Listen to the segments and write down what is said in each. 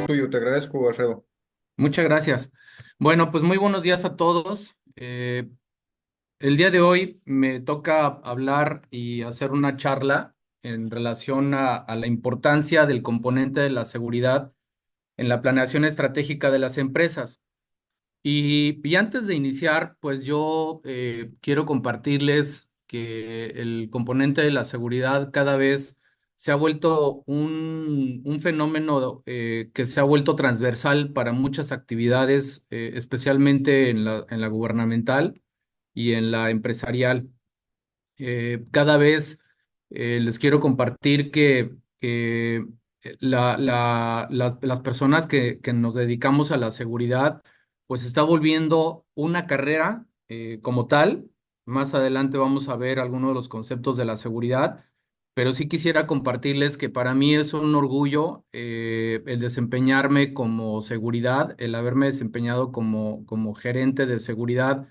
tuyo. Te agradezco, Alfredo. Muchas gracias. Bueno, pues muy buenos días a todos. El día de hoy me toca hablar y hacer una charla en relación a la importancia del componente de la seguridad en la planeación estratégica de las empresas. Y antes de iniciar, pues yo quiero compartirles que el componente de la seguridad cada vez se ha vuelto un fenómeno que se ha vuelto transversal para muchas actividades, especialmente en la gubernamental y en la empresarial. Cada vez les quiero compartir que las personas que nos dedicamos a la seguridad, pues está volviendo una carrera como tal. Más adelante vamos a ver algunos de los conceptos de la seguridad, pero sí quisiera compartirles que para mí es un orgullo el desempeñarme como seguridad, el haberme desempeñado como gerente de seguridad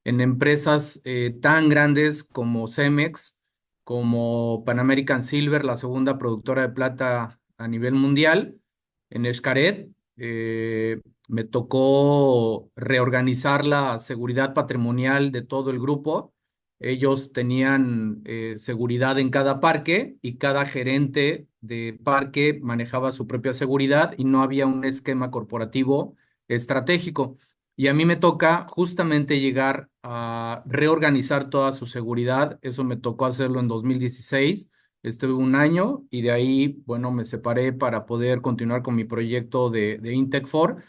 en empresas tan grandes como Cemex, como Pan American Silver, la segunda productora de plata a nivel mundial, en Xcaret. Me tocó reorganizar la seguridad patrimonial de todo el grupo. Ellos tenían seguridad en cada parque y cada gerente de parque manejaba su propia seguridad y no había un esquema corporativo estratégico. Y a mí me toca justamente llegar a reorganizar toda su seguridad. Eso me tocó hacerlo en 2016. Estuve un año y de ahí, bueno, me separé para poder continuar con mi proyecto de Intec4.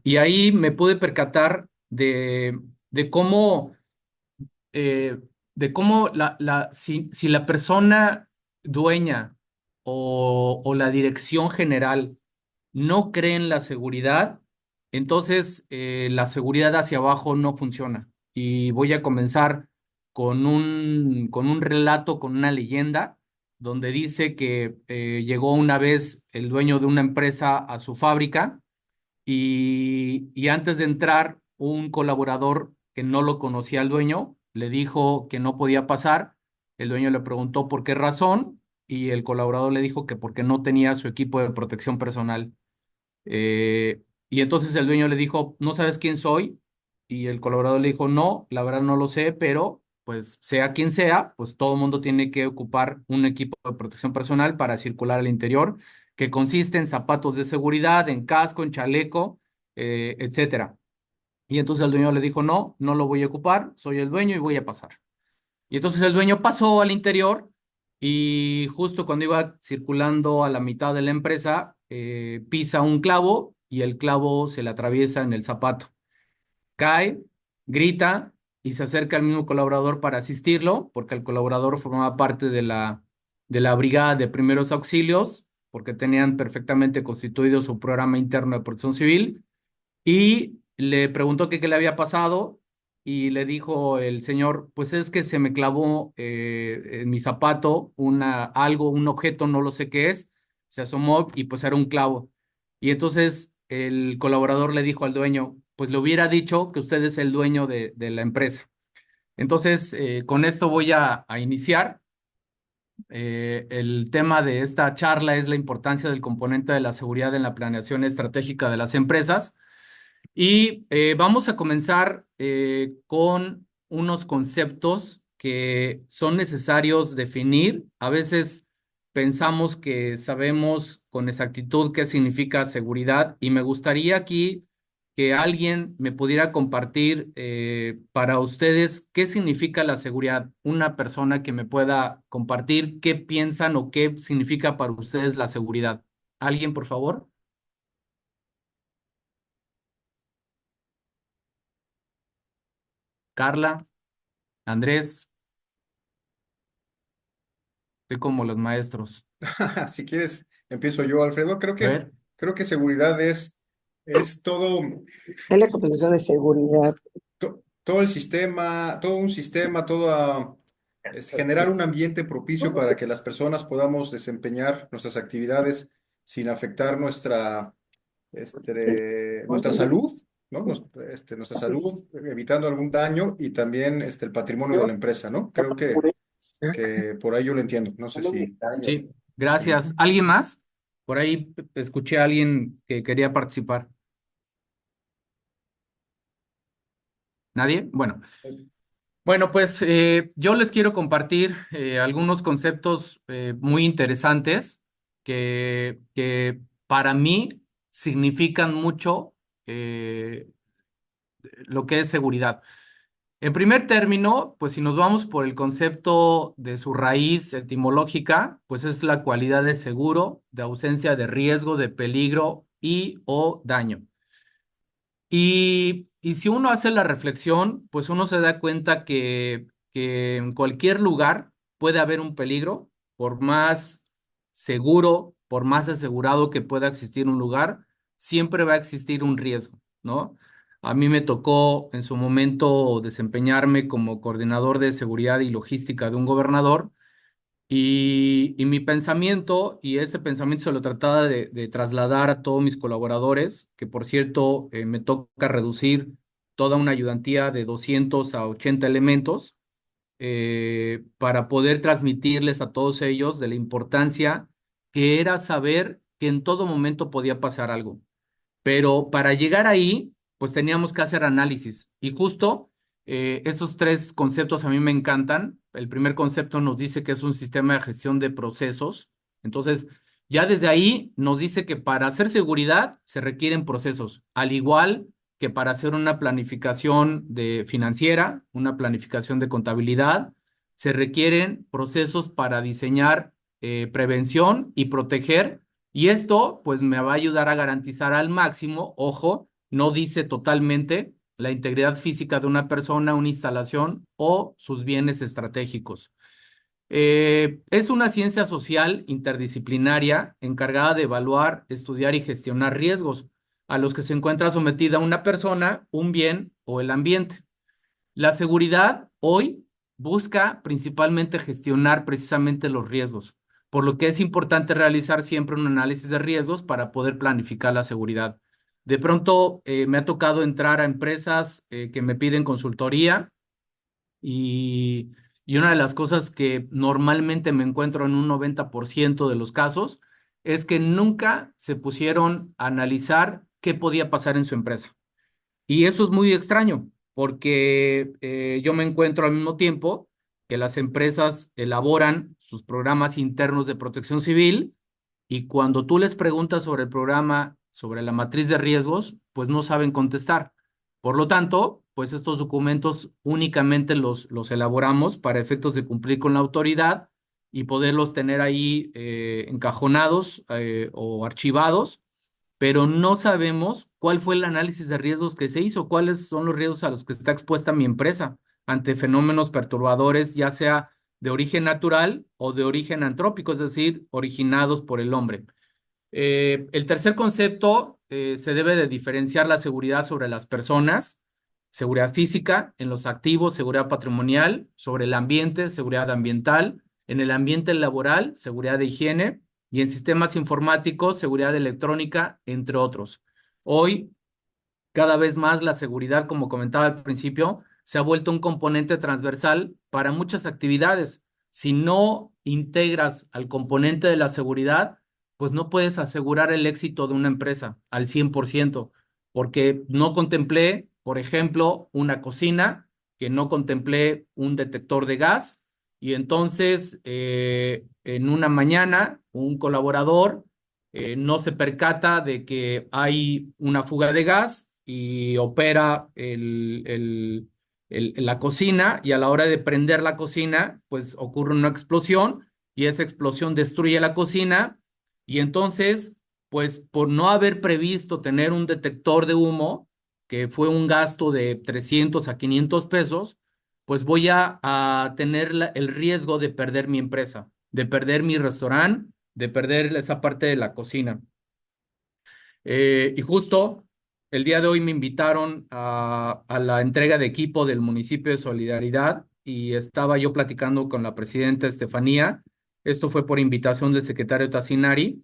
Y ahí me pude percatar de cómo eh, si la persona dueña o la dirección general no cree en la seguridad, entonces la seguridad hacia abajo no funciona. Y voy a comenzar con un relato, con una leyenda, donde dice que llegó una vez el dueño de una empresa a su fábrica y antes de entrar, un colaborador que no lo conocía al dueño le dijo que no podía pasar. El dueño le preguntó por qué razón y el colaborador le dijo que porque no tenía su equipo de protección personal. Y entonces el dueño le dijo, ¿no sabes quién soy? Y el colaborador le dijo, no, la verdad no lo sé, pero pues sea quien sea, pues todo el mundo tiene que ocupar un equipo de protección personal para circular al interior, que consiste en zapatos de seguridad, en casco, en chaleco, etcétera. Y entonces el dueño le dijo, no, no lo voy a ocupar, soy el dueño y voy a pasar. Y entonces el dueño pasó al interior y justo cuando iba circulando a la mitad de la empresa, pisa un clavo y el clavo se le atraviesa en el zapato. Cae, grita y se acerca al mismo colaborador para asistirlo, porque el colaborador formaba parte de la brigada de primeros auxilios, porque tenían perfectamente constituido su programa interno de protección civil y le preguntó que qué le había pasado y le dijo el señor, pues es que se me clavó en mi zapato algo, un objeto, no lo sé qué es, se asomó y pues era un clavo. Y entonces el colaborador le dijo al dueño, pues le hubiera dicho que usted es el dueño de la empresa. Entonces, con esto voy a iniciar. El tema de esta charla es la importancia del componente de la seguridad en la planeación estratégica de las empresas. Y vamos a comenzar con unos conceptos que son necesarios definir. A veces pensamos que sabemos con exactitud qué significa seguridad y me gustaría aquí que alguien me pudiera compartir para ustedes qué significa la seguridad. Una persona que me pueda compartir qué piensan o qué significa para ustedes la seguridad. ¿Alguien, por favor? Carla, Andrés. Estoy como los maestros. Si quieres, empiezo yo, Alfredo. A ver, Creo que seguridad es todo, Es la combinación de seguridad. todo el sistema, todo un sistema, es generar un ambiente propicio para que las personas podamos desempeñar nuestras actividades sin afectar nuestra salud, ¿no? Nuestra salud, evitando algún daño y también el patrimonio de la empresa, ¿no? Creo que por ahí yo lo entiendo. No sé sí, si gracias. ¿Alguien más? Por ahí escuché a alguien que quería participar. ¿Nadie? Bueno, pues yo les quiero compartir algunos conceptos muy interesantes que para mí significan mucho eh, lo que es seguridad. En primer término, pues si nos vamos por el concepto de su raíz etimológica, pues es la cualidad de seguro, de ausencia de riesgo, de peligro y o daño. Y si uno hace la reflexión, pues uno se da cuenta que en cualquier lugar puede haber un peligro, por más seguro, por más asegurado que pueda existir un lugar, siempre va a existir un riesgo, ¿no? A mí me tocó en su momento desempeñarme como coordinador de seguridad y logística de un gobernador y mi pensamiento, y ese pensamiento se lo trataba de trasladar a todos mis colaboradores, que por cierto me toca reducir toda una ayudantía de 200 a 80 elementos, para poder transmitirles a todos ellos de la importancia que era saber que en todo momento podía pasar algo. Pero para llegar ahí, pues teníamos que hacer análisis. Y justo esos tres conceptos a mí me encantan. El primer concepto nos dice que es un sistema de gestión de procesos. Entonces, ya desde ahí nos dice que para hacer seguridad se requieren procesos, al igual que para hacer una planificación de financiera, una planificación de contabilidad, se requieren procesos para diseñar prevención y proteger, y esto pues me va a ayudar a garantizar al máximo, ojo, no dice totalmente la integridad física de una persona, una instalación o sus bienes estratégicos. Es una ciencia social interdisciplinaria encargada de evaluar, estudiar y gestionar riesgos a los que se encuentra sometida una persona, un bien o el ambiente. La seguridad hoy busca principalmente gestionar precisamente los riesgos, por lo que es importante realizar siempre un análisis de riesgos para poder planificar la seguridad. De pronto me ha tocado entrar a empresas que me piden consultoría y, y una de las cosas que normalmente me encuentro en un 90% de los casos es que nunca se pusieron a analizar qué podía pasar en su empresa. Y eso es muy extraño, porque yo me encuentro al mismo tiempo que las empresas elaboran sus programas internos de protección civil y cuando tú les preguntas sobre el programa, sobre la matriz de riesgos, pues no saben contestar. Por lo tanto, pues estos documentos únicamente los elaboramos para efectos de cumplir con la autoridad y poderlos tener ahí encajonados o archivados, pero no sabemos cuál fue el análisis de riesgos que se hizo, cuáles son los riesgos a los que está expuesta mi empresa ante fenómenos perturbadores, ya sea de origen natural o de origen antrópico, es decir, originados por el hombre. El tercer concepto, se debe de diferenciar la seguridad sobre las personas, seguridad física en los activos, seguridad patrimonial, sobre el ambiente, seguridad ambiental, en el ambiente laboral, seguridad de higiene y en sistemas informáticos, seguridad electrónica, entre otros. Hoy, cada vez más la seguridad, como comentaba al principio, se ha vuelto un componente transversal para muchas actividades. Si no integras al componente de la seguridad, pues no puedes asegurar el éxito de una empresa al 100%, porque no contemplé, por ejemplo, una cocina, que no contemplé un detector de gas, y entonces en una mañana un colaborador no se percata de que hay una fuga de gas y opera la cocina, y a la hora de prender la cocina, pues ocurre una explosión y esa explosión destruye la cocina, y entonces, pues por no haber previsto tener un detector de humo, que fue un gasto de 300 a 500 pesos, pues voy a tener el riesgo de perder mi empresa, de perder mi restaurante, de perder esa parte de la cocina. Y justo el día de hoy me invitaron a la entrega de equipo del municipio de Solidaridad y estaba yo platicando con la presidenta Estefanía. Esto fue por invitación del secretario Tassinari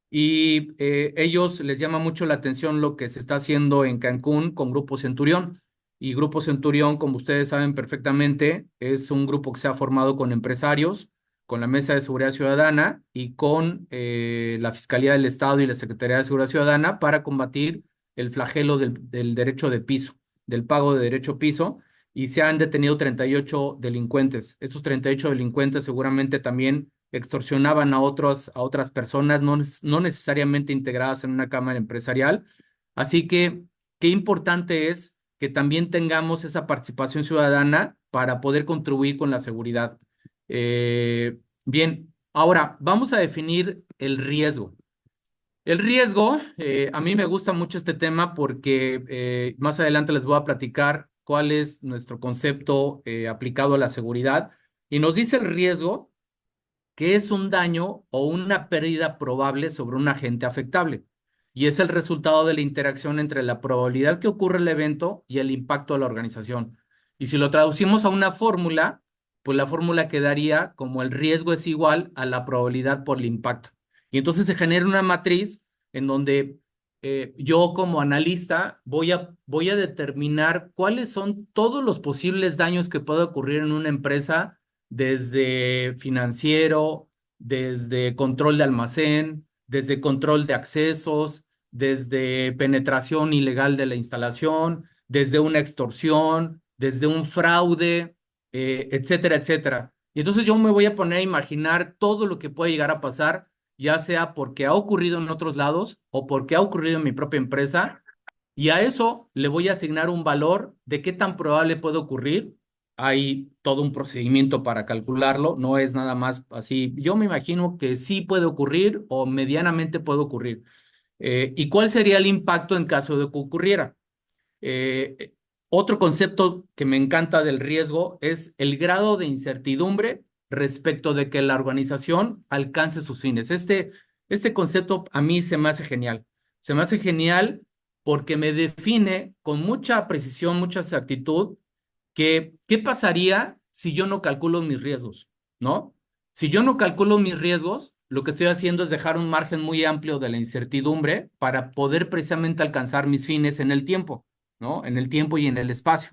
y ellos les llama mucho la atención lo que se está haciendo en Cancún con Grupo Centurión. Y Grupo Centurión, como ustedes saben perfectamente, es un grupo que se ha formado con empresarios, con la Mesa de Seguridad Ciudadana y con la Fiscalía del Estado y la Secretaría de Seguridad Ciudadana para combatir el flagelo del derecho de piso, del pago de derecho piso, y se han detenido 38 delincuentes. Esos 38 delincuentes seguramente también extorsionaban a otras personas, no necesariamente integradas en una cámara empresarial. Así que qué importante es que también tengamos esa participación ciudadana para poder contribuir con la seguridad. Bien, ahora vamos a definir el riesgo. El riesgo, a mí me gusta mucho este tema porque más adelante les voy a platicar cuál es nuestro concepto aplicado a la seguridad. Y nos dice el riesgo que es un daño o una pérdida probable sobre un agente afectable. Y es el resultado de la interacción entre la probabilidad que ocurre el evento y el impacto a la organización. Y si lo traducimos a una fórmula, pues la fórmula quedaría como el riesgo es igual a la probabilidad por el impacto. Y entonces se genera una matriz en donde yo como analista voy a determinar cuáles son todos los posibles daños que puede ocurrir en una empresa, desde financiero, desde control de almacén, desde control de accesos, desde penetración ilegal de la instalación, desde una extorsión, desde un fraude, etcétera, etcétera. Y entonces yo me voy a poner a imaginar todo lo que puede llegar a pasar, ya sea porque ha ocurrido en otros lados o porque ha ocurrido en mi propia empresa, y a eso le voy a asignar un valor de qué tan probable puede ocurrir. Hay todo un procedimiento para calcularlo, no es nada más así. Yo me imagino que sí puede ocurrir o medianamente puede ocurrir. ¿Y cuál sería el impacto en caso de que ocurriera? Eh, Otro concepto que me encanta del riesgo es el grado de incertidumbre respecto de que la organización alcance sus fines. Este concepto a mí se me hace genial. Se me hace genial porque me define con mucha precisión, mucha exactitud, que qué pasaría si yo no calculo mis riesgos, ¿no? Si yo no calculo mis riesgos, lo que estoy haciendo es dejar un margen muy amplio de la incertidumbre para poder precisamente alcanzar mis fines en el tiempo, ¿no? En el tiempo y en el espacio.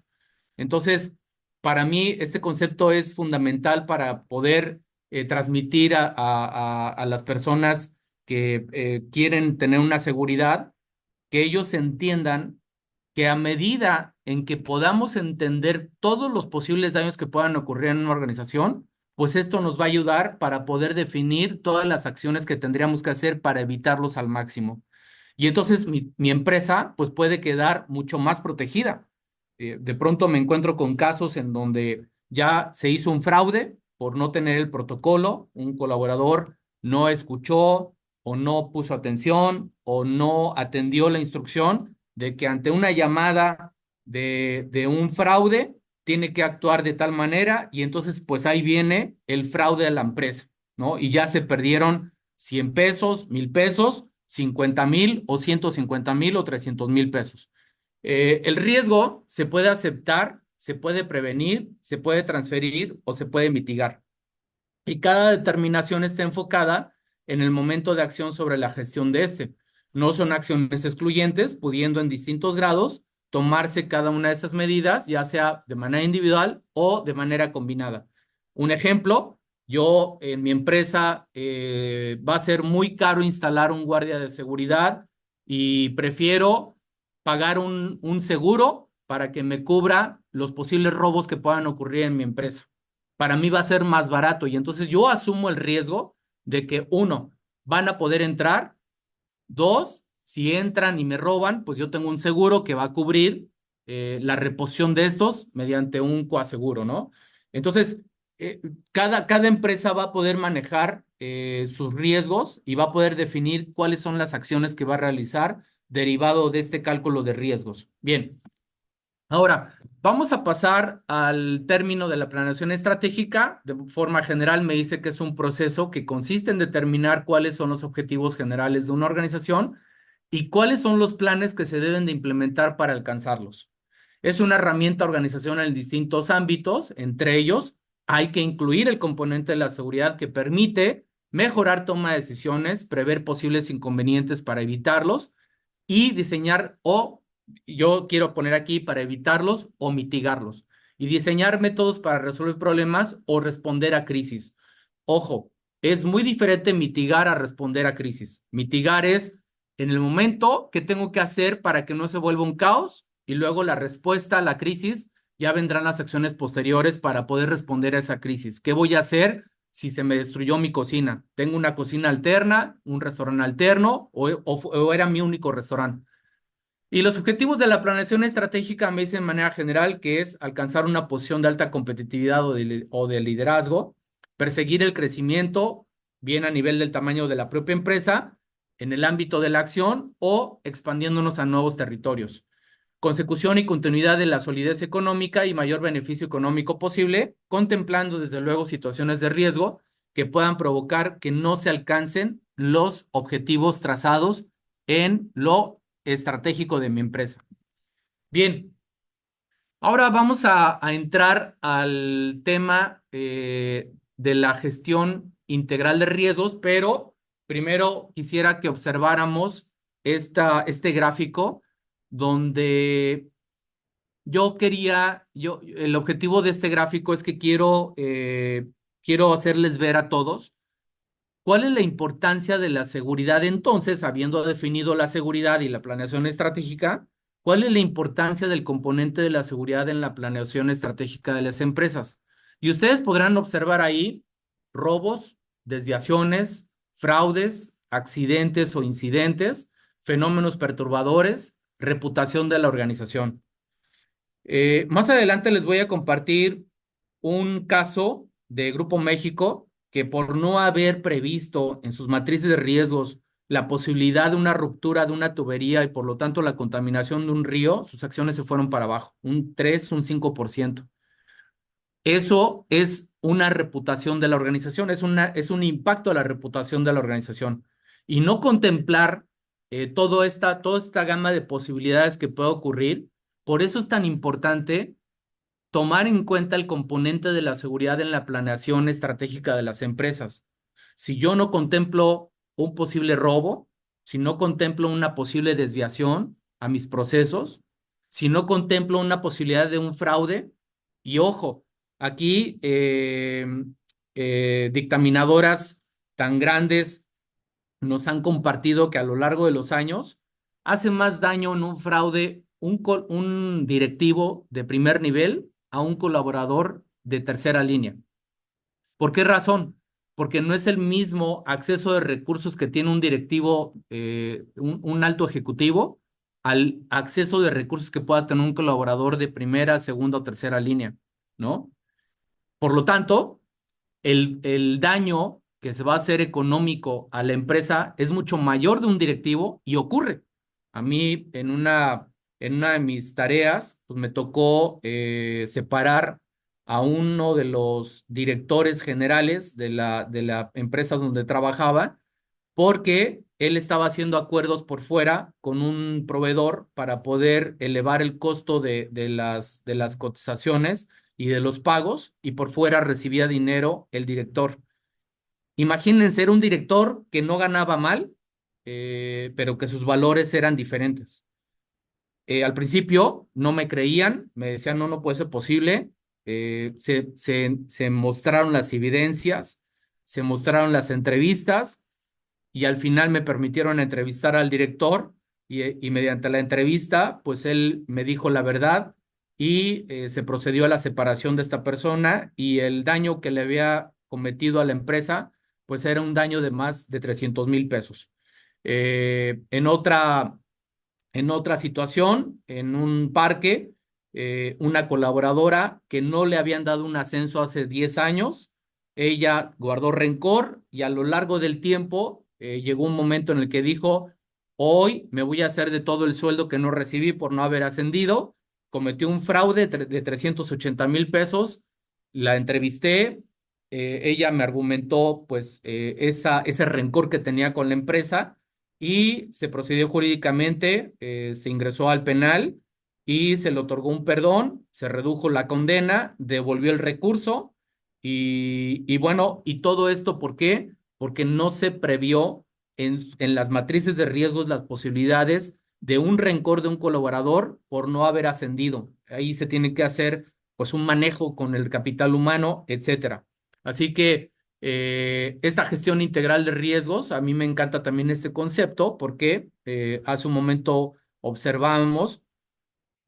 Entonces, para mí, este concepto es fundamental para poder transmitir a las personas que quieren tener una seguridad, que ellos entiendan que a medida en que podamos entender todos los posibles daños que puedan ocurrir en una organización, pues esto nos va a ayudar para poder definir todas las acciones que tendríamos que hacer para evitarlos al máximo. Y entonces mi empresa pues puede quedar mucho más protegida. De pronto me encuentro con casos en donde ya se hizo un fraude por no tener el protocolo, un colaborador no escuchó o no puso atención o no atendió la instrucción de que ante una llamada de un fraude tiene que actuar de tal manera, y entonces pues ahí viene el fraude a la empresa, ¿no? Y ya se perdieron 100 pesos, 1000 pesos, 50,000 o 150,000 o 300,000 pesos. El riesgo se puede aceptar, se puede prevenir, se puede transferir o se puede mitigar. Y cada determinación está enfocada en el momento de acción sobre la gestión de este. No son acciones excluyentes, pudiendo en distintos grados tomarse cada una de estas medidas, ya sea de manera individual o de manera combinada. Un ejemplo, yo en mi empresa va a ser muy caro instalar un guardia de seguridad y prefiero pagar un seguro para que me cubra los posibles robos que puedan ocurrir en mi empresa. Para mí va a ser más barato, y entonces yo asumo el riesgo de que, uno, van a poder entrar; dos, si entran y me roban, pues yo tengo un seguro que va a cubrir la reposición de estos mediante un coaseguro, ¿no? Entonces, cada empresa va a poder manejar sus riesgos y va a poder definir cuáles son las acciones que va a realizar derivado de este cálculo de riesgos. Bien. Ahora, vamos a pasar al término de la planeación estratégica. De forma general, me dice que es un proceso que consiste en determinar cuáles son los objetivos generales de una organización y cuáles son los planes que se deben de implementar para alcanzarlos. Es una herramienta organizacional en distintos ámbitos; entre ellos, hay que incluir el componente de la seguridad, que permite mejorar toma de decisiones, prever posibles inconvenientes para evitarlos, y diseñar, o yo quiero poner aquí, para evitarlos o mitigarlos, y diseñar métodos para resolver problemas o responder a crisis. Ojo, es muy diferente mitigar a responder a crisis. Mitigar es en el momento qué tengo que hacer para que no se vuelva un caos y luego la respuesta a la crisis ya vendrán las acciones posteriores para poder responder a esa crisis. ¿Qué voy a hacer si se me destruyó mi cocina? ¿Tengo una cocina alterna, un restaurante alterno o era mi único restaurante? Y los objetivos de la planeación estratégica me dicen de manera general que es alcanzar una posición de alta competitividad o de liderazgo, perseguir el crecimiento, bien a nivel del tamaño de la propia empresa, en el ámbito de la acción o expandiéndonos a nuevos territorios. Consecución y continuidad de la solidez económica y mayor beneficio económico posible, contemplando desde luego situaciones de riesgo que puedan provocar que no se alcancen los objetivos trazados en lo estratégico de mi empresa. Bien, ahora vamos a entrar al tema de la gestión integral de riesgos, pero primero quisiera que observáramos este gráfico donde el objetivo de este gráfico es que quiero hacerles ver a todos cuál es la importancia de la seguridad entonces, habiendo definido la seguridad y la planeación estratégica, cuál es la importancia del componente de la seguridad en la planeación estratégica de las empresas. Y ustedes podrán observar ahí robos, desviaciones, fraudes, accidentes o incidentes, fenómenos perturbadores, reputación de la organización. Más adelante les voy a compartir un caso de Grupo México que por no haber previsto en sus matrices de riesgos la posibilidad de una ruptura de una tubería y por lo tanto la contaminación de un río, sus acciones se fueron para abajo, un 3, un 5%. Eso es una reputación de la organización, es un impacto a la reputación de la organización. Y no contemplar toda esta gama de posibilidades que puede ocurrir, por eso es tan importante tomar en cuenta el componente de la seguridad en la planeación estratégica de las empresas. Si yo no contemplo un posible robo, si no contemplo una posible desviación a mis procesos, si no contemplo una posibilidad de un fraude, y ojo, aquí dictaminadoras tan grandes nos han compartido que a lo largo de los años hace más daño en un fraude un directivo de primer nivel a un colaborador de tercera línea. ¿Por qué razón? Porque no es el mismo acceso de recursos que tiene un directivo, un alto ejecutivo, al acceso de recursos que pueda tener un colaborador de primera, segunda o tercera línea, ¿no? Por lo tanto, el daño que se va a hacer económico a la empresa es mucho mayor de un directivo y ocurre. A mí en una de mis tareas, pues me tocó separar a uno de los directores generales de la empresa donde trabajaba porque él estaba haciendo acuerdos por fuera con un proveedor para poder elevar el costo de las cotizaciones y de los pagos, y por fuera recibía dinero el director. Imagínense, era un director que no ganaba mal, pero que sus valores eran diferentes. Al principio no me creían, me decían, no, no puede ser posible. Se mostraron las evidencias, se mostraron las entrevistas y al final me permitieron entrevistar al director y mediante la entrevista, pues él me dijo la verdad y se procedió a la separación de esta persona y el daño que le había cometido a la empresa, pues era un daño de más de 300,000 pesos. En otra situación, en un parque, una colaboradora que no le habían dado un ascenso hace 10 años, ella guardó rencor y a lo largo del tiempo llegó un momento en el que dijo, hoy me voy a hacer de todo el sueldo que no recibí por no haber ascendido, cometió un fraude de 380,000 pesos, la entrevisté, ella me argumentó pues ese rencor que tenía con la empresa y se procedió jurídicamente, se ingresó al penal y se le otorgó un perdón, se redujo la condena, devolvió el recurso y bueno, y todo esto ¿por qué? Porque no se previó en las matrices de riesgos las posibilidades de un rencor de un colaborador por no haber ascendido. Ahí se tiene que hacer pues un manejo con el capital humano, etcétera. Así que Esta gestión integral de riesgos, a mí me encanta también este concepto porque hace un momento observamos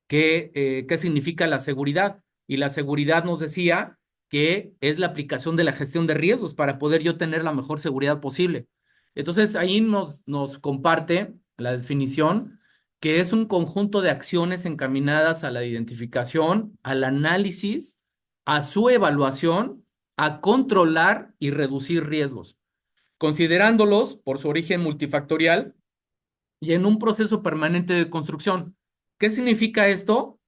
qué significa la seguridad. Y la seguridad nos decía que es la aplicación de la gestión de riesgos para poder yo tener la mejor seguridad posible. Entonces ahí nos comparte la definición que es un conjunto de acciones encaminadas a la identificación, al análisis, a su evaluación, a controlar y reducir riesgos, considerándolos por su origen multifactorial y en un proceso permanente de construcción. ¿Qué significa esto?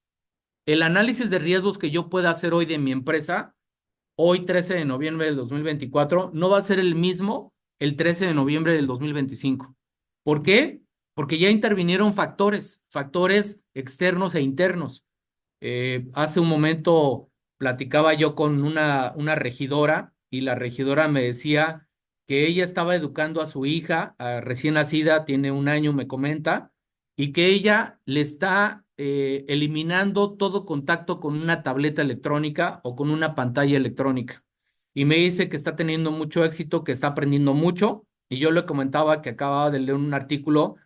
El análisis de riesgos que yo pueda hacer hoy de mi empresa, hoy 13 de noviembre del 2024, no va a ser el mismo el 13 de noviembre del 2025. ¿Por qué? Porque ya intervinieron factores externos e internos. Hace un momento platicaba yo con una regidora y la regidora me decía que ella estaba educando a su hija, recién nacida, tiene un año, me comenta, y que ella le está eliminando todo contacto con una tableta electrónica o con una pantalla electrónica. Y me dice que está teniendo mucho éxito, que está aprendiendo mucho, y yo le comentaba que acababa de leer un artículo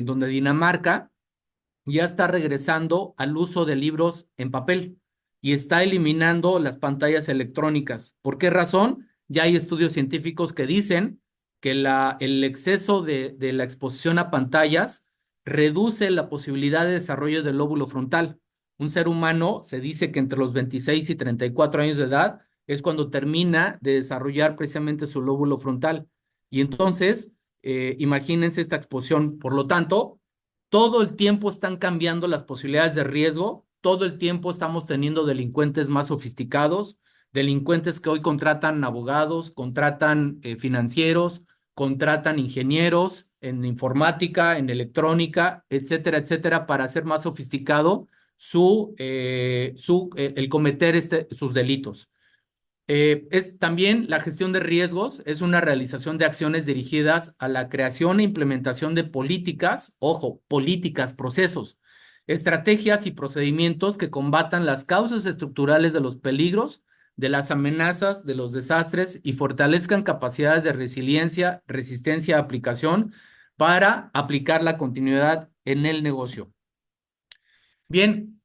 donde Dinamarca ya está regresando al uso de libros en papel y está eliminando las pantallas electrónicas. ¿Por qué razón? Ya hay estudios científicos que dicen que el exceso de la exposición a pantallas reduce la posibilidad de desarrollo del lóbulo frontal. Un ser humano se dice que entre los 26 y 34 años de edad es cuando termina de desarrollar precisamente su lóbulo frontal. Y entonces, imagínense esta exposición. Por lo tanto, todo el tiempo están cambiando las posibilidades de riesgo, todo el tiempo estamos teniendo delincuentes más sofisticados, delincuentes que hoy contratan abogados, contratan financieros, contratan ingenieros en informática, en electrónica, etcétera, etcétera, para hacer más sofisticado el cometer sus delitos. También la gestión de riesgos es una realización de acciones dirigidas a la creación e implementación de políticas, ojo, políticas, procesos, estrategias y procedimientos que combatan las causas estructurales de los peligros, de las amenazas, de los desastres y fortalezcan capacidades de resiliencia, resistencia a aplicación para aplicar la continuidad en el negocio. Bien,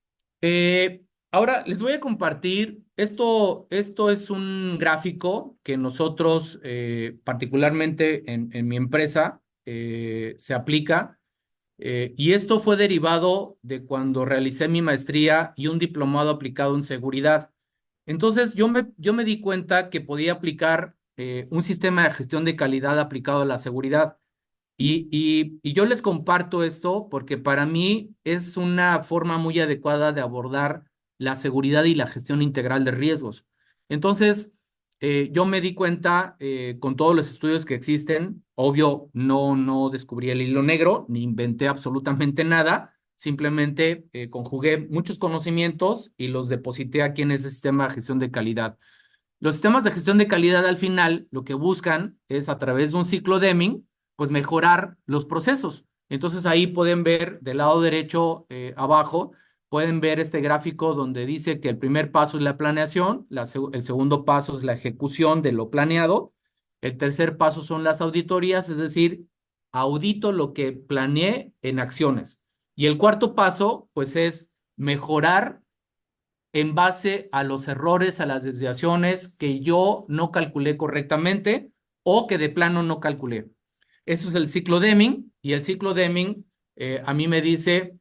ahora les voy a compartir, esto es un gráfico que nosotros, particularmente en mi empresa, se aplica, y esto fue derivado de cuando realicé mi maestría y un diplomado aplicado en seguridad. Entonces, yo me di cuenta que podía aplicar un sistema de gestión de calidad aplicado a la seguridad. Y yo les comparto esto porque para mí es una forma muy adecuada de abordar la seguridad y la gestión integral de riesgos. Entonces, yo me di cuenta con todos los estudios que existen, obvio, no descubrí el hilo negro, ni inventé absolutamente nada, simplemente conjugué muchos conocimientos y los deposité aquí en ese sistema de gestión de calidad. Los sistemas de gestión de calidad al final lo que buscan es a través de un ciclo Deming, pues mejorar los procesos. Entonces ahí pueden ver del lado derecho abajo, pueden ver este gráfico donde dice que el primer paso es la planeación, el segundo paso es la ejecución de lo planeado, el tercer paso son las auditorías, es decir, audito lo que planeé en acciones. Y el cuarto paso, pues es mejorar en base a los errores, a las desviaciones que yo no calculé correctamente o que de plano no calculé. Eso es el ciclo Deming y el ciclo Deming a mí me dice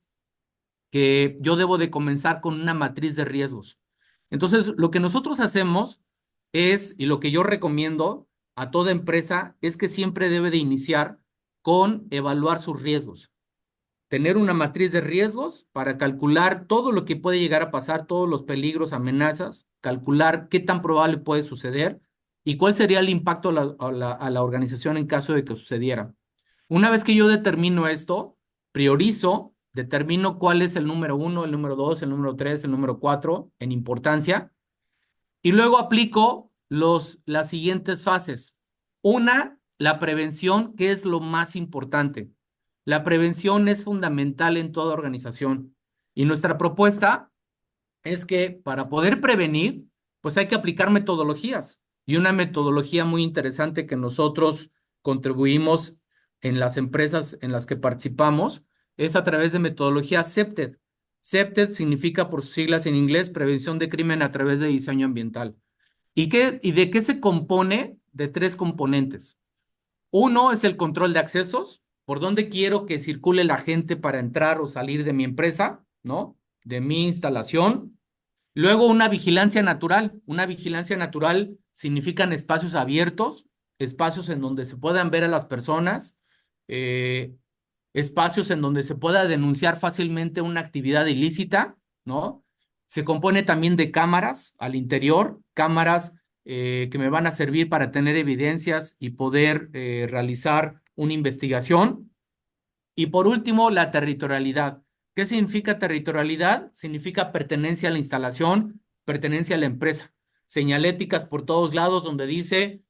que yo debo de comenzar con una matriz de riesgos. Entonces, lo que nosotros hacemos es, y lo que yo recomiendo a toda empresa, es que siempre debe de iniciar con evaluar sus riesgos, tener una matriz de riesgos para calcular todo lo que puede llegar a pasar, todos los peligros, amenazas, calcular qué tan probable puede suceder y cuál sería el impacto a la organización en caso de que sucediera. Una vez que yo determino esto, priorizo, determino cuál es el número uno, el número dos, el número tres, el número cuatro en importancia y luego aplico las siguientes fases. Una, la prevención, que es lo más importante. La prevención es fundamental en toda organización. Y nuestra propuesta es que para poder prevenir, pues hay que aplicar metodologías. Y una metodología muy interesante que nosotros contribuimos en las empresas en las que participamos es a través de metodología CEPTED. CEPTED significa por sus siglas en inglés Prevención de Crimen a través de Diseño Ambiental. ¿Y de qué se compone? De tres componentes. Uno es el control de accesos, por dónde quiero que circule la gente para entrar o salir de mi empresa, ¿no? De mi instalación. Luego, una vigilancia natural. Una vigilancia natural significan espacios abiertos, espacios en donde se puedan ver a las personas, eh, espacios en donde se pueda denunciar fácilmente una actividad ilícita, ¿no? Se compone también de cámaras al interior, cámaras que me van a servir para tener evidencias y poder realizar una investigación. Y por último, la territorialidad. ¿Qué significa territorialidad? Significa pertenencia a la instalación, pertenencia a la empresa. Señaléticas por todos lados donde dice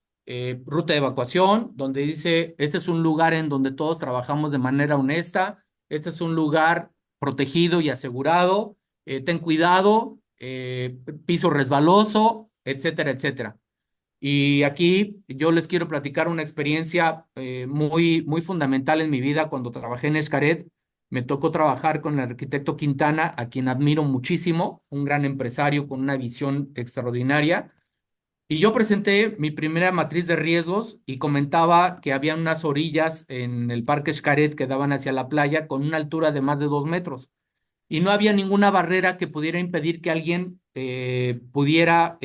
ruta de evacuación, donde dice este es un lugar en donde todos trabajamos de manera honesta, este es un lugar protegido y asegurado, ten cuidado, piso resbaloso, etcétera, etcétera. Y aquí yo les quiero platicar una experiencia muy fundamental en mi vida. Cuando trabajé en Xcaret, me tocó trabajar con el arquitecto Quintana, a quien admiro muchísimo, un gran empresario con una visión extraordinaria. Y yo presenté mi primera matriz de riesgos y comentaba que había unas orillas en el Parque Xcaret que daban hacia la playa con una altura de más de 2 metros y no había ninguna barrera que pudiera impedir que alguien pudiera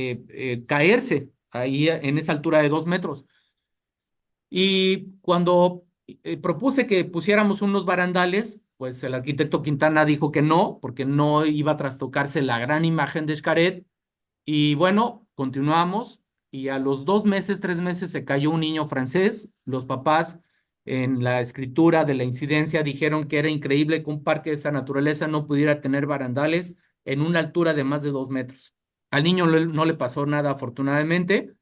caerse ahí en esa altura de 2 metros. Y cuando propuse que pusiéramos unos barandales, pues el arquitecto Quintana dijo que no, porque no iba a trastocarse la gran imagen de Xcaret. Y bueno, continuamos y a los 2 meses, 3 meses se cayó un niño francés. Los papás en la escritura de la incidencia dijeron que era increíble que un parque de esa naturaleza no pudiera tener barandales en una altura de más de 2 metros. Al niño no le pasó nada, afortunadamente.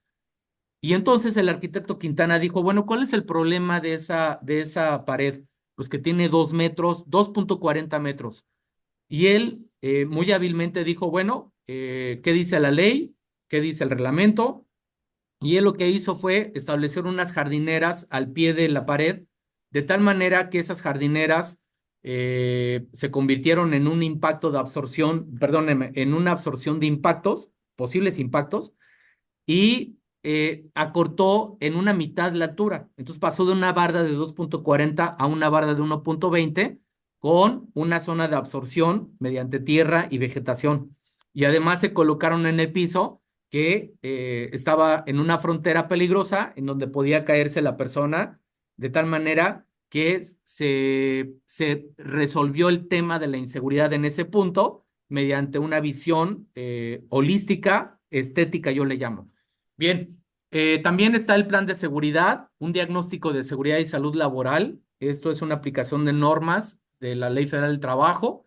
Y entonces el arquitecto Quintana dijo, bueno, ¿cuál es el problema de esa pared? Pues que tiene 2 metros, 2,40 metros. Y él muy hábilmente dijo, bueno, ¿qué dice la ley? ¿Qué dice el reglamento? Y él lo que hizo fue establecer unas jardineras al pie de la pared, de tal manera que esas jardineras se convirtieron en un impacto de absorción, perdóneme, en una absorción de impactos, posibles impactos, y acortó en una mitad la altura. Entonces pasó de una barda de 2,40 a una barda de 1,20 con una zona de absorción mediante tierra y vegetación. Y además se colocaron en el piso que estaba en una frontera peligrosa en donde podía caerse la persona de tal manera que se resolvió el tema de la inseguridad en ese punto mediante una visión holística, estética, yo le llamo. Bien, también está el plan de seguridad, un diagnóstico de seguridad y salud laboral. Esto es una aplicación de normas de la Ley Federal del Trabajo.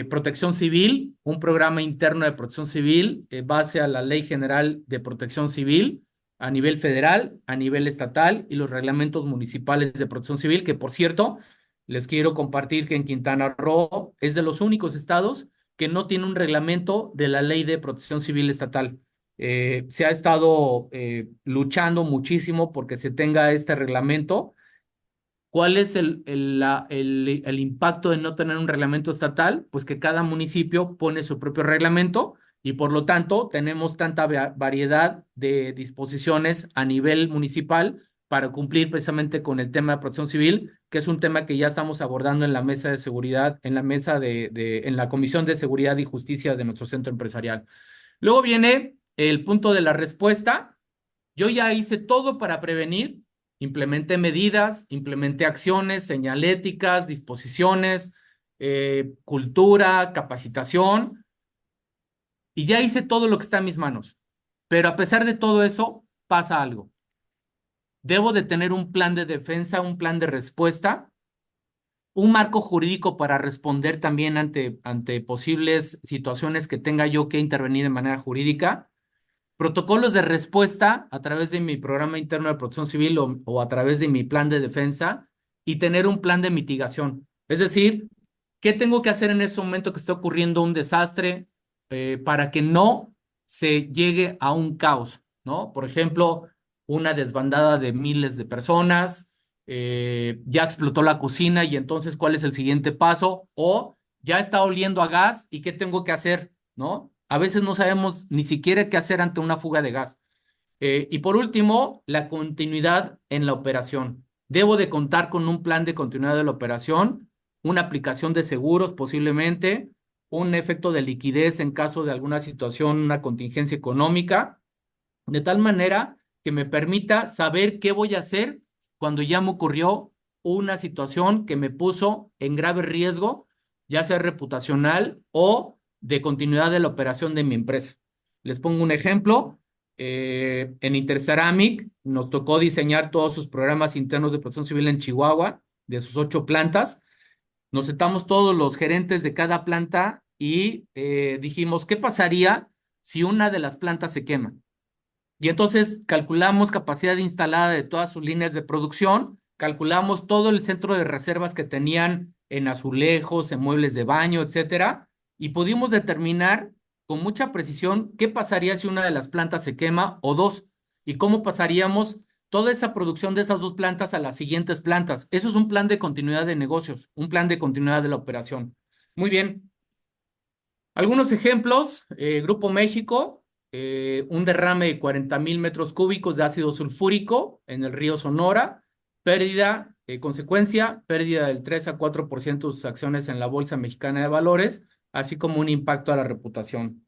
Protección civil, un programa interno de protección civil base a la Ley General de Protección Civil a nivel federal, a nivel estatal y los reglamentos municipales de protección civil, que por cierto, les quiero compartir que en Quintana Roo es de los únicos estados que no tiene un reglamento de la Ley de Protección Civil estatal. Se ha estado luchando muchísimo porque se tenga este reglamento. ¿Cuál es el impacto de no tener un reglamento estatal? Pues que cada municipio pone su propio reglamento y por lo tanto tenemos tanta variedad de disposiciones a nivel municipal para cumplir precisamente con el tema de protección civil, que es un tema que ya estamos abordando en la mesa de seguridad, en la mesa en la Comisión de Seguridad y Justicia de nuestro centro empresarial. Luego viene el punto de la respuesta. Yo ya hice todo para prevenir, implementé medidas, implementé acciones, señaléticas, disposiciones, cultura, capacitación, y ya hice todo lo que está en mis manos. Pero a pesar de todo eso, pasa algo. Debo de tener un plan de defensa, un plan de respuesta, un marco jurídico para responder también ante posibles situaciones que tenga yo que intervenir de manera jurídica, protocolos de respuesta a través de mi programa interno de protección civil o a través de mi plan de defensa y tener un plan de mitigación. Es decir, ¿qué tengo que hacer en ese momento que esté ocurriendo un desastre para que no se llegue a un caos? ¿no? Por ejemplo, una desbandada de miles de personas, ya explotó la cocina y entonces, ¿cuál es el siguiente paso? O ya está oliendo a gas y ¿qué tengo que hacer? ¿No? A veces no sabemos ni siquiera qué hacer ante una fuga de gas. Y por último, la continuidad en la operación. Debo de contar con un plan de continuidad de la operación, una aplicación de seguros posiblemente, un efecto de liquidez en caso de alguna situación, una contingencia económica, de tal manera que me permita saber qué voy a hacer cuando ya me ocurrió una situación que me puso en grave riesgo, ya sea reputacional o de continuidad de la operación de mi empresa. Les pongo un ejemplo. En Interceramic nos tocó diseñar todos sus programas internos de protección civil en Chihuahua, de sus 8 plantas. Nos sentamos todos los gerentes de cada planta y dijimos, ¿qué pasaría si una de las plantas se quema? Y entonces calculamos capacidad instalada de todas sus líneas de producción, calculamos todo el centro de reservas que tenían en azulejos, en muebles de baño, etcétera, y pudimos determinar con mucha precisión qué pasaría si una de las plantas se quema o dos, y cómo pasaríamos toda esa producción de esas 2 plantas a las siguientes plantas. Eso es un plan de continuidad de negocios, un plan de continuidad de la operación. Muy bien. Algunos ejemplos, Grupo México, un derrame de 40,000 metros cúbicos de ácido sulfúrico en el río Sonora, pérdida, consecuencia, pérdida del 3 a 4% de sus acciones en la Bolsa Mexicana de Valores, así como un impacto a la reputación.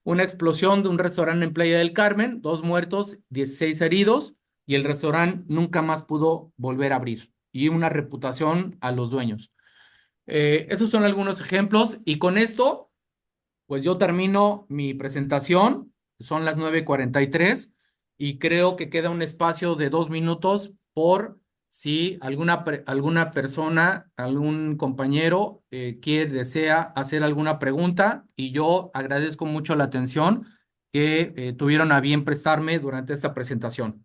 Una explosión de un restaurante en Playa del Carmen, 2 muertos, 16 heridos, y el restaurante nunca más pudo volver a abrir, y una reputación a los dueños. Esos son algunos ejemplos, y con esto pues yo termino mi presentación, son las 9:43 y creo que queda un espacio de 2 minutos por si alguna persona, algún compañero desea hacer alguna pregunta y yo agradezco mucho la atención que tuvieron a bien prestarme durante esta presentación.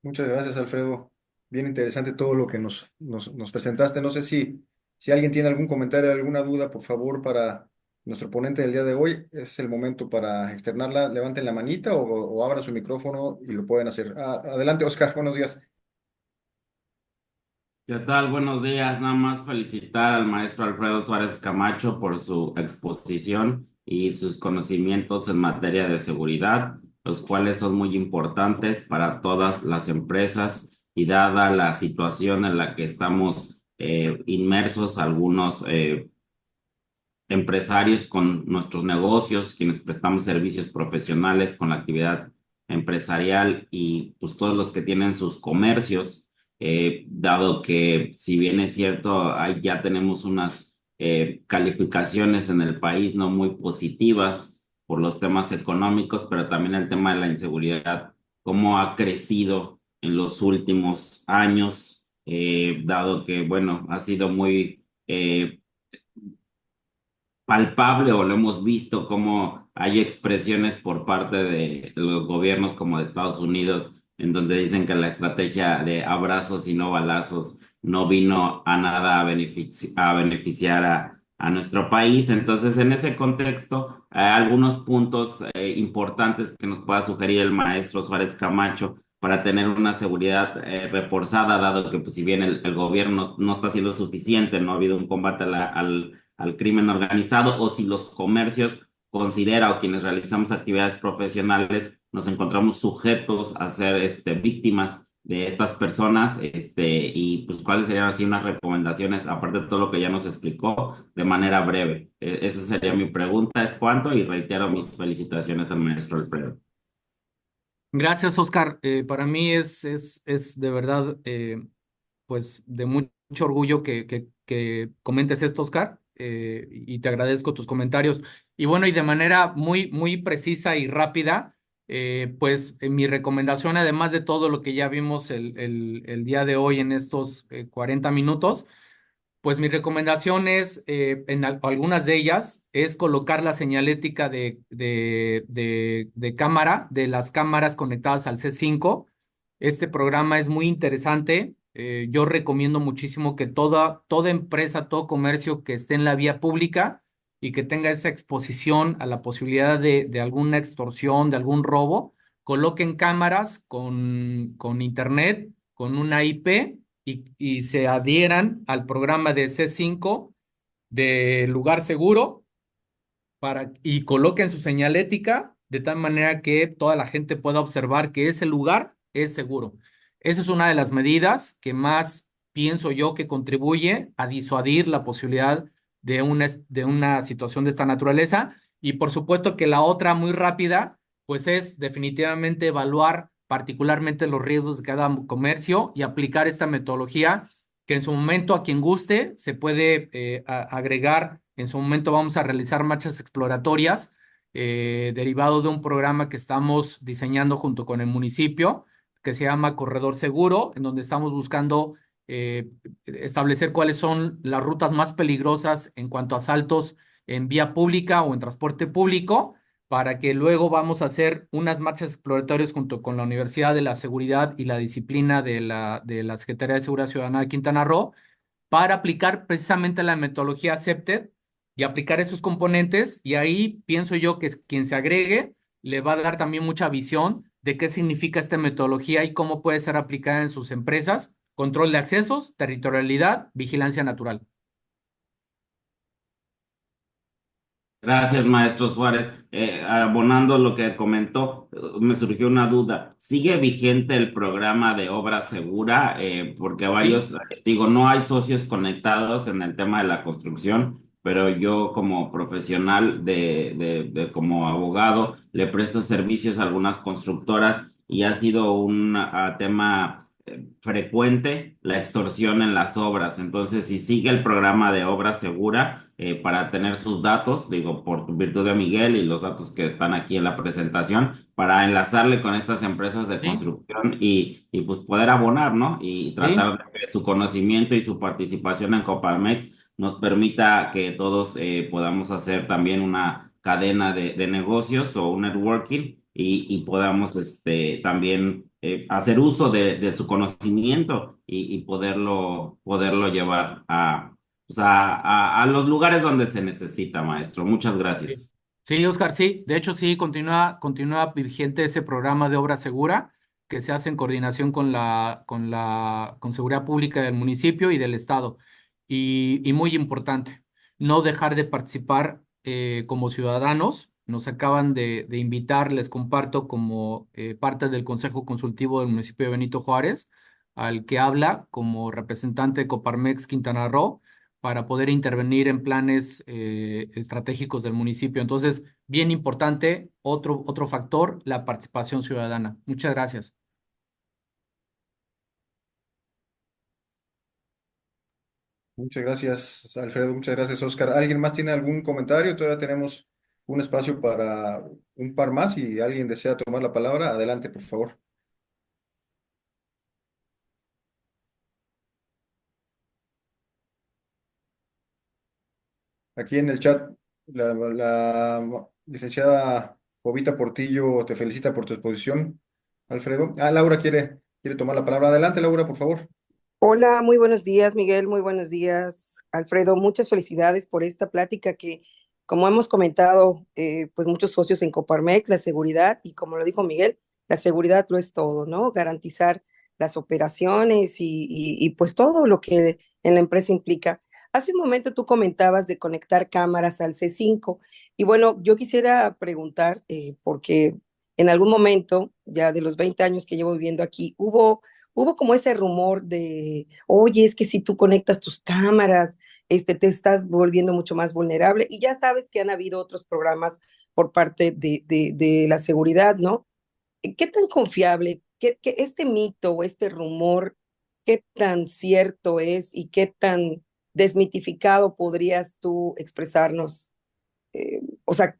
Muchas gracias, Alfredo. Bien interesante todo lo que nos presentaste. No sé si alguien tiene algún comentario, alguna duda, por favor, para nuestro ponente del día de hoy. Es el momento para externarla. Levanten la manita o abran su micrófono y lo pueden hacer. Adelante, Oscar. Buenos días. ¿Qué tal? Buenos días. Nada más felicitar al maestro Alfredo Suárez Camacho por su exposición y sus conocimientos en materia de seguridad, los cuales son muy importantes para todas las empresas y dada la situación en la que estamos inmersos algunos empresarios con nuestros negocios, quienes prestamos servicios profesionales con la actividad empresarial y pues todos los que tienen sus comercios, dado que si bien es cierto, ahí ya tenemos unas calificaciones en el país no muy positivas por los temas económicos, pero también el tema de la inseguridad, cómo ha crecido en los últimos años, dado que, bueno, ha sido muy palpable o lo hemos visto como hay expresiones por parte de los gobiernos como de Estados Unidos en donde dicen que la estrategia de abrazos y no balazos no vino a nada a beneficiar a nuestro país. Entonces, en ese contexto, algunos puntos importantes que nos pueda sugerir el maestro Suárez Camacho para tener una seguridad reforzada, dado que pues, si bien el gobierno no está siendo suficiente, no ha habido un combate al crimen organizado o si los comercios considera o quienes realizamos actividades profesionales nos encontramos sujetos a ser víctimas de estas personas y pues cuáles serían así unas recomendaciones aparte de todo lo que ya nos explicó de manera breve. Esa sería mi pregunta, es cuánto y reitero mis felicitaciones al maestro Alfredo. Gracias, Oscar. Para mí es de verdad, pues, de mucho orgullo que comentes esto, Oscar, y te agradezco tus comentarios. Y bueno, y de manera muy precisa y rápida, pues, mi recomendación, además de todo lo que ya vimos el día de hoy en estos 40 minutos, pues mi recomendación es, algunas de ellas, es colocar la señalética de cámara, de las cámaras conectadas al C5. Este programa es muy interesante. Yo recomiendo muchísimo que toda empresa, todo comercio que esté en la vía pública, y que tenga esa exposición a la posibilidad de alguna extorsión, de algún robo, coloquen cámaras con internet, con una IP y se adhieran al programa de C5 de lugar seguro y coloquen su señalética de tal manera que toda la gente pueda observar que ese lugar es seguro. Esa es una de las medidas que más pienso yo que contribuye a disuadir la posibilidad de una situación de esta naturaleza. Y por supuesto que la otra muy rápida, pues es definitivamente evaluar particularmente los riesgos de cada comercio y aplicar esta metodología que en su momento a quien guste se puede agregar. En su momento vamos a realizar marchas exploratorias derivado de un programa que estamos diseñando junto con el municipio, que se llama Corredor Seguro, en donde estamos buscando establecer cuáles son las rutas más peligrosas en cuanto a asaltos en vía pública o en transporte público, para que luego vamos a hacer unas marchas exploratorias junto con la Universidad de la Seguridad y la Disciplina de la Secretaría de Seguridad Ciudadana de Quintana Roo para aplicar precisamente la metodología Accepted y aplicar esos componentes. Y ahí pienso yo que quien se agregue le va a dar también mucha visión de qué significa esta metodología y cómo puede ser aplicada en sus empresas. Control de accesos, territorialidad, vigilancia natural. Gracias, maestro Suárez. Abonando lo que comentó, me surgió una duda. ¿Sigue vigente el programa de obra segura? Porque Sí, varios, digo, no hay socios conectados en el tema de la construcción, pero yo como profesional como abogado, le presto servicios a algunas constructoras y ha sido un tema frecuente la extorsión en las obras. Entonces, si sigue el programa de obra segura, para tener sus datos, digo, por virtud de Miguel y los datos que están aquí en la presentación, para enlazarle con estas empresas de sí, construcción y pues poder abonar, ¿no? Y sí, tratar de que su conocimiento y su participación en Coparmex nos permita que todos podamos hacer también una cadena de negocios o un networking y podamos también hacer uso de su conocimiento y poderlo llevar pues a los lugares donde se necesita, maestro. Muchas sí. gracias. Sí, Oscar, sí. De hecho, sí, continúa vigente ese programa de obra segura que se hace en coordinación con seguridad pública del municipio y del estado. Y muy importante, no dejar de participar como ciudadanos. Nos acaban de invitar, les comparto como parte del Consejo Consultivo del municipio de Benito Juárez, al que habla como representante de Coparmex Quintana Roo para poder intervenir en planes estratégicos del municipio. Entonces, bien importante, otro factor, la participación ciudadana. Muchas gracias. Muchas gracias, Alfredo. Muchas gracias, Oscar. ¿Alguien más tiene algún comentario? Todavía tenemos un espacio para un par más. Si alguien desea tomar la palabra, adelante, por favor. Aquí en el chat, la licenciada Jovita Portillo te felicita por tu exposición, Alfredo. Laura quiere tomar la palabra. Adelante, Laura, por favor. Hola, muy buenos días, Miguel, muy buenos días, Alfredo. Muchas felicidades por esta plática que, como hemos comentado, pues muchos socios en Coparmex, la seguridad, y como lo dijo Miguel, la seguridad lo es todo, ¿no? Garantizar las operaciones y pues todo lo que en la empresa implica. Hace un momento tú comentabas de conectar cámaras al C5 y bueno, yo quisiera preguntar, porque en algún momento, ya de los 20 años que llevo viviendo aquí, hubo como ese rumor de, oye, es que si tú conectas tus cámaras, te estás volviendo mucho más vulnerable. Y ya sabes que han habido otros programas por parte de la seguridad, ¿no? ¿Qué tan confiable, este mito o este rumor, qué tan cierto es y qué tan desmitificado podrías tú expresarnos? O sea,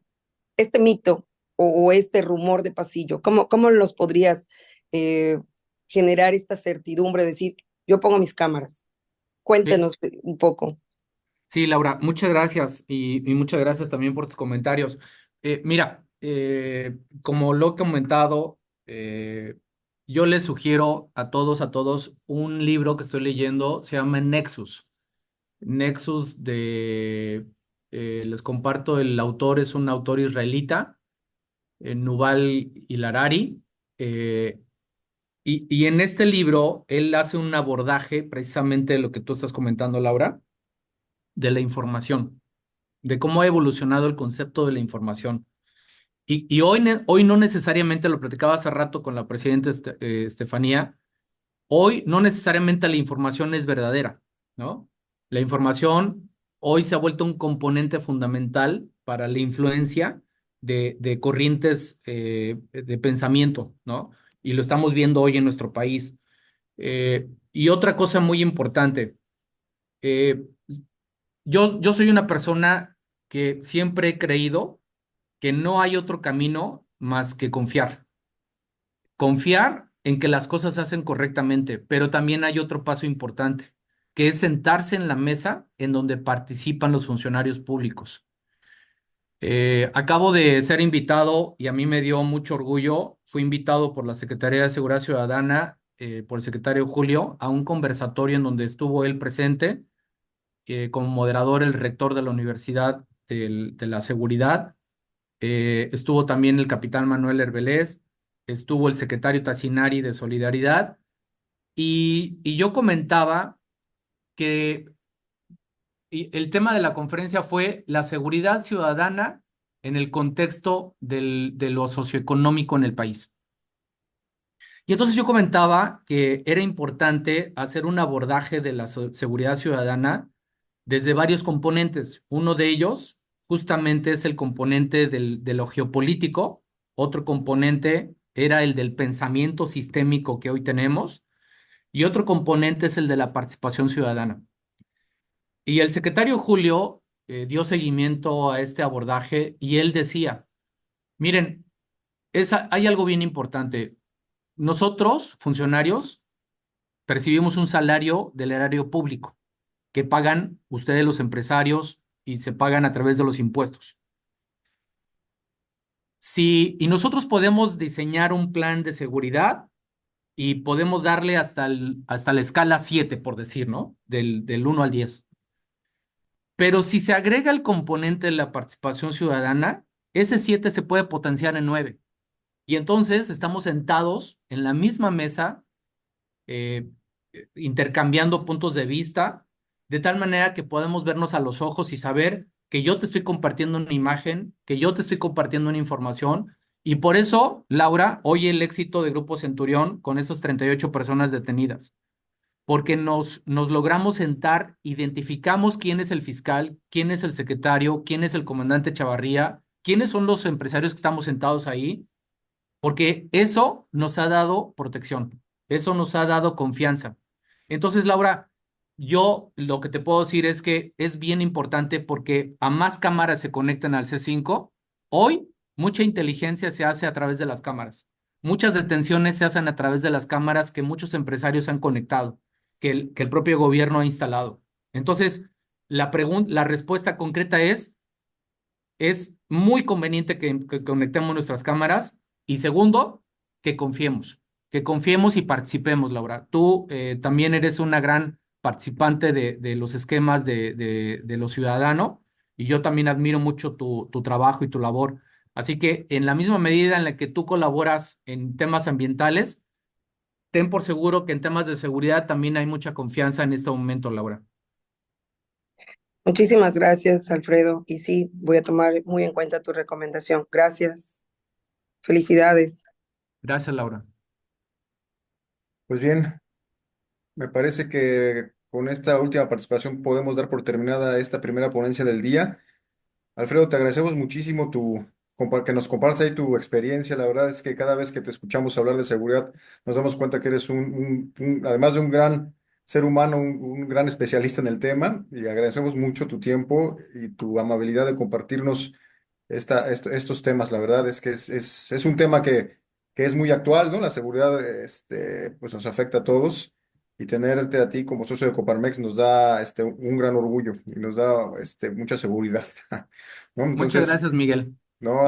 este mito o este rumor de pasillo, ¿cómo los podrías eh, generar esta certidumbre, decir, yo pongo mis cámaras? Sí, Cuéntanos un poco. sí, Laura, muchas gracias y muchas gracias también por tus comentarios. Mira, como lo he comentado, yo les sugiero a todos, un libro que estoy leyendo, se llama Nexus. Nexus Les comparto, el autor es un autor israelita, Yuval Harari. eh, y en este libro él hace un abordaje precisamente de lo que tú estás comentando, Laura, de la información, de cómo ha evolucionado el concepto de la información. Y hoy, hoy no necesariamente, lo platicaba hace rato con la presidenta Estefanía, hoy no necesariamente la información es verdadera, ¿no? La información hoy se ha vuelto un componente fundamental para la influencia de corrientes de pensamiento, ¿no? Y lo estamos viendo hoy en nuestro país. Y otra cosa muy importante, eh, yo soy una persona que siempre he creído que no hay otro camino más que confiar. Confiar en que las cosas se hacen correctamente, pero también hay otro paso importante, que es sentarse en la mesa en donde participan los funcionarios públicos. Acabo de ser invitado y a mí me dio mucho orgullo. Fui invitado por la Secretaría de Seguridad Ciudadana, por el secretario Julio, a un conversatorio en donde estuvo él presente, como moderador el rector de la Universidad de la Seguridad. Estuvo también el capitán Manuel Herbelés, estuvo el secretario Tassinari de Solidaridad, y yo comentaba que el tema de la conferencia fue la seguridad ciudadana en el contexto de lo socioeconómico en el país. Y entonces yo comentaba que era importante hacer un abordaje de la seguridad ciudadana desde varios componentes. Uno de ellos justamente es el componente de lo geopolítico, otro componente era el del pensamiento sistémico que hoy tenemos y otro componente es el de la participación ciudadana. Y el secretario Julio dio seguimiento a este abordaje y él decía, miren, hay algo bien importante. Nosotros, funcionarios, percibimos un salario del erario público que pagan ustedes los empresarios y se pagan a través de los impuestos. Sí, y nosotros podemos diseñar un plan de seguridad y podemos darle hasta la escala 7 por decir, ¿no? Del 1 al 10. Pero si se agrega el componente de la participación ciudadana, ese 7 se puede potenciar en 9. Y entonces estamos sentados en la misma mesa, eh, intercambiando puntos de vista, de tal manera que podemos vernos a los ojos y saber que yo te estoy compartiendo una imagen, que yo te estoy compartiendo una información. Y por eso, Laura, hoy el éxito de Grupo Centurión con esas 38 personas detenidas, porque nos logramos sentar, identificamos quién es el fiscal, quién es el secretario, quién es el comandante Chavarría, quiénes son los empresarios que estamos sentados ahí, porque eso nos ha dado protección, eso nos ha dado confianza. Entonces, Laura, yo lo que te puedo decir es que es bien importante porque a más cámaras se conectan al C5, hoy mucha inteligencia se hace a través de las cámaras. Muchas detenciones se hacen a través de las cámaras que muchos empresarios han conectado, que el propio gobierno ha instalado. Entonces, la respuesta concreta es muy conveniente que conectemos nuestras cámaras y segundo, que confiemos y participemos, Laura. Tú también eres una gran participante de los esquemas de lo ciudadano y yo también admiro mucho tu trabajo y tu labor. Así que en la misma medida en la que tú colaboras en temas ambientales, ten por seguro que en temas de seguridad también hay mucha confianza en este momento, Laura. Muchísimas gracias, Alfredo. Y sí, voy a tomar muy en cuenta tu recomendación. Gracias. Felicidades. Gracias, Laura. Pues bien, me parece que con esta última participación podemos dar por terminada esta primera ponencia del día. Alfredo, te agradecemos muchísimo que nos compartas ahí tu experiencia. La verdad es que cada vez que te escuchamos hablar de seguridad, nos damos cuenta que eres además de un gran ser humano, un gran especialista en el tema. Y agradecemos mucho tu tiempo y tu amabilidad de compartirnos estos temas. La verdad es que es un tema que es muy actual, ¿no? La seguridad, pues nos afecta a todos. Y tenerte a ti como socio de Coparmex nos da un gran orgullo y nos da mucha seguridad. ¿No? Muchas Entonces, gracias, Miguel. no,